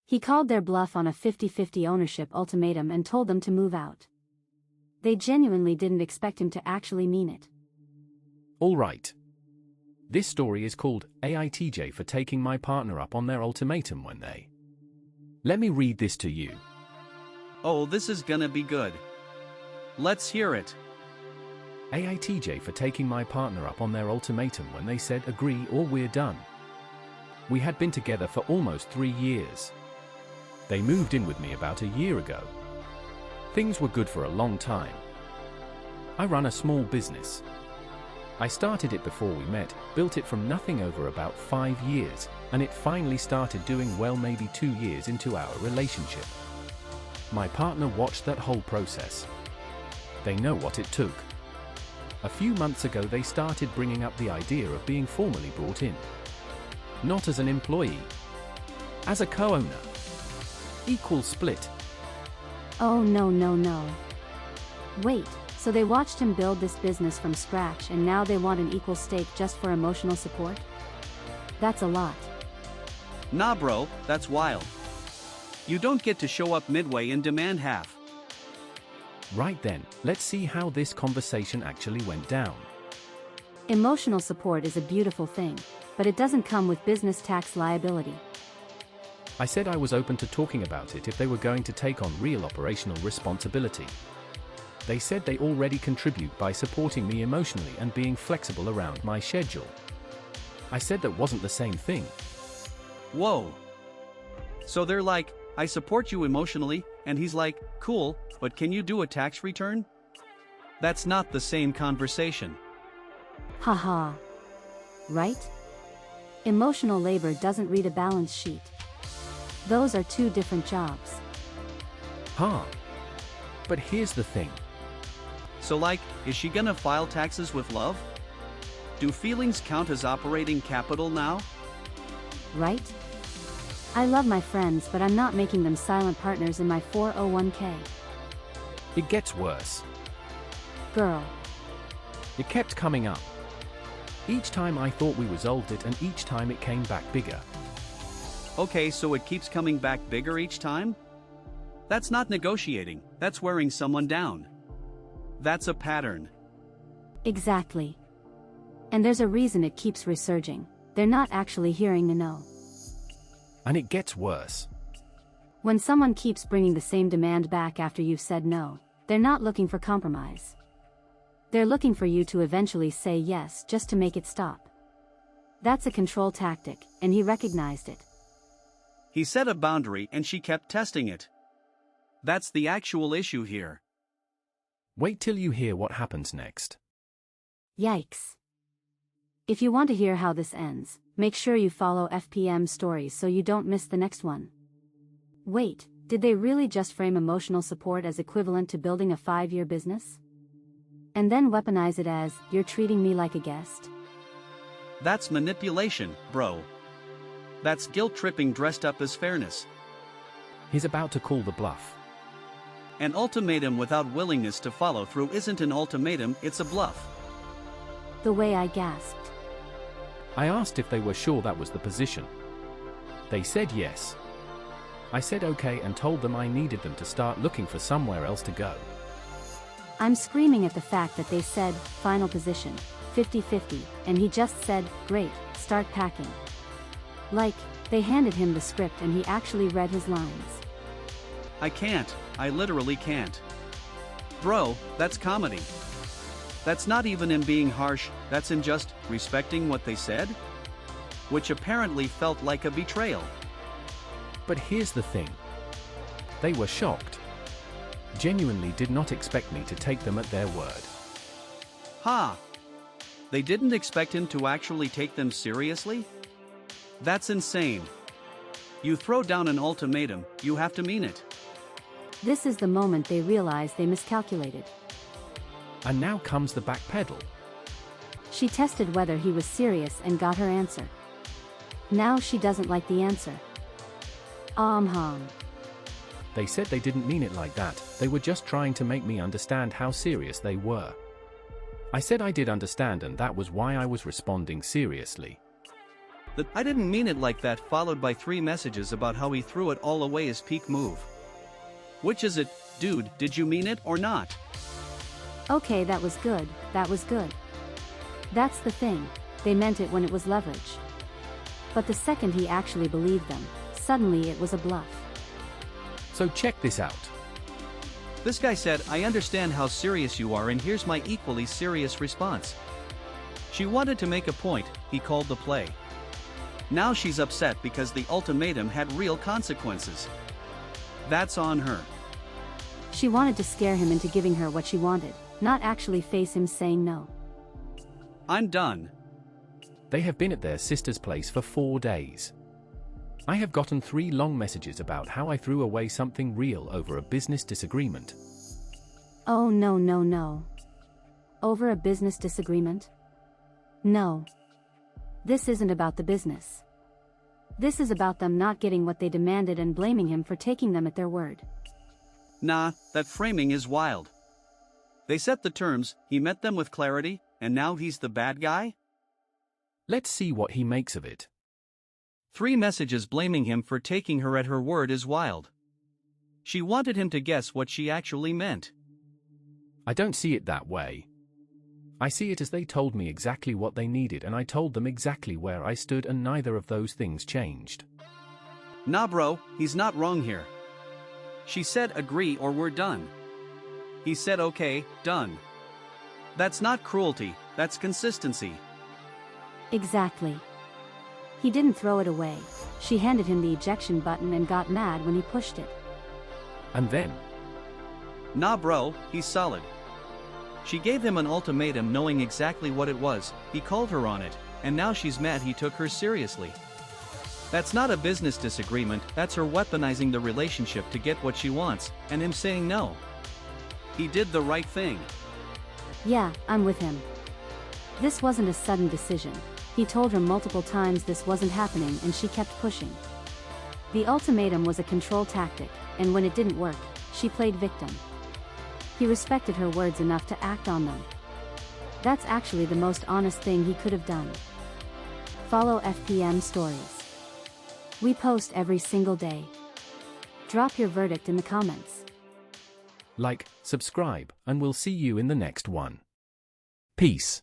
He called their bluff on a 50-50 ownership ultimatum and told them to move out. They genuinely didn't expect him to actually mean it. All right. This story is called AITJ for taking my partner up on their ultimatum when they... Let me read this to you. Oh, this is gonna be good. Let's hear it. AITJ for taking my partner up on their ultimatum when they said agree or we're done. We had been together for almost 3 years. They moved in with me about a year ago. Things were good for a long time. I run a small business. I started it before we met, built it from nothing over about 5 years, and it finally started doing well maybe 2 years into our relationship. My partner watched that whole process. They know what it took. A few months ago they started bringing up the idea of being formally brought in. Not as an employee. As a co-owner. Equal split. Oh no no no. Wait, so they watched him build this business from scratch and now they want an equal stake just for emotional support? That's a lot. Nah bro, that's wild. You don't get to show up midway and demand half. Right then, let's see how this conversation actually went down. Emotional support is a beautiful thing, but it doesn't come with business tax liability. I said I was open to talking about it if they were going to take on real operational responsibility. They said they already contribute by supporting me emotionally and being flexible around my schedule. I said that wasn't the same thing. Whoa. So they're like, I support you emotionally, and he's like, cool, but can you do a tax return? That's not the same conversation. Haha. Right? Emotional labor doesn't read a balance sheet. Those are two different jobs. Huh. But here's the thing. So like, is she gonna file taxes with love? Do feelings count as operating capital now? Right? I love my friends, but I'm not making them silent partners in my 401k. It gets worse. Girl. It kept coming up. Each time I thought we resolved it and each time it came back bigger. Okay, so it keeps coming back bigger each time? That's not negotiating, that's wearing someone down. That's a pattern. Exactly. And there's a reason it keeps resurging. They're not actually hearing the no. And it gets worse. When someone keeps bringing the same demand back after you've said no, they're not looking for compromise. They're looking for you to eventually say yes just to make it stop. That's a control tactic, and he recognized it. He set a boundary and she kept testing it. That's the actual issue here. Wait till you hear what happens next. Yikes. If you want to hear how this ends, make sure you follow FPM stories so you don't miss the next one. Wait, did they really just frame emotional support as equivalent to building a 5-year business? And then weaponize it as, you're treating me like a guest? That's manipulation, bro. That's guilt-tripping dressed up as fairness. He's about to call the bluff. An ultimatum without willingness to follow through isn't an ultimatum, it's a bluff. The way I gasped. I asked if they were sure that was the position. They said yes. I said okay and told them I needed them to start looking for somewhere else to go. I'm screaming at the fact that they said, final position, 50-50, and he just said, great, start packing. Like, they handed him the script and he actually read his lines. I can't, I literally can't. Bro, that's comedy. That's not even in being harsh, that's in just respecting what they said? Which apparently felt like a betrayal. But here's the thing. They were shocked. Genuinely did not expect me to take them at their word. Ha! They didn't expect him to actually take them seriously? That's insane. You throw down an ultimatum, you have to mean it. This is the moment they realize they miscalculated. And now comes the back pedal. She tested whether he was serious and got her answer. Now she doesn't like the answer. They said they didn't mean it like that, they were just trying to make me understand how serious they were. I said I did understand and that was why I was responding seriously. I didn't mean it like that, followed by 3 messages about how he threw it all away, his peak move. Which is it, dude? Did you mean it or not? Okay, that was good, that was good. That's the thing, they meant it when it was leverage. But the second he actually believed them, suddenly it was a bluff. So check this out. This guy said, I understand how serious you are, and here's my equally serious response. She wanted to make a point, he called the play. Now she's upset because the ultimatum had real consequences. That's on her. She wanted to scare him into giving her what she wanted, not actually face him saying no. I'm done. They have been at their sister's place for 4 days. I have gotten 3 long messages about how I threw away something real over a business disagreement. Oh no no no. Over a business disagreement? No. This isn't about the business. This is about them not getting what they demanded and blaming him for taking them at their word. Nah, that framing is wild. They set the terms, he met them with clarity, and now he's the bad guy? Let's see what he makes of it. 3 messages blaming him for taking her at her word is wild. She wanted him to guess what she actually meant. I don't see it that way. I see it as they told me exactly what they needed and I told them exactly where I stood, and neither of those things changed. Nah bro, he's not wrong here. She said agree or we're done. He said okay, done. That's not cruelty, that's consistency. Exactly. He didn't throw it away. She handed him the ejection button and got mad when he pushed it. And then? Nah bro, he's solid. She gave him an ultimatum knowing exactly what it was, he called her on it, and now she's mad he took her seriously. That's not a business disagreement, that's her weaponizing the relationship to get what she wants, and him saying no. He did the right thing. Yeah, I'm with him. This wasn't a sudden decision. He told her multiple times this wasn't happening and she kept pushing. The ultimatum was a control tactic, and when it didn't work, she played victim. He respected her words enough to act on them. That's actually the most honest thing he could have done. Follow FPM Stories. We post every single day. Drop your verdict in the comments. Like, subscribe, and we'll see you in the next one. Peace.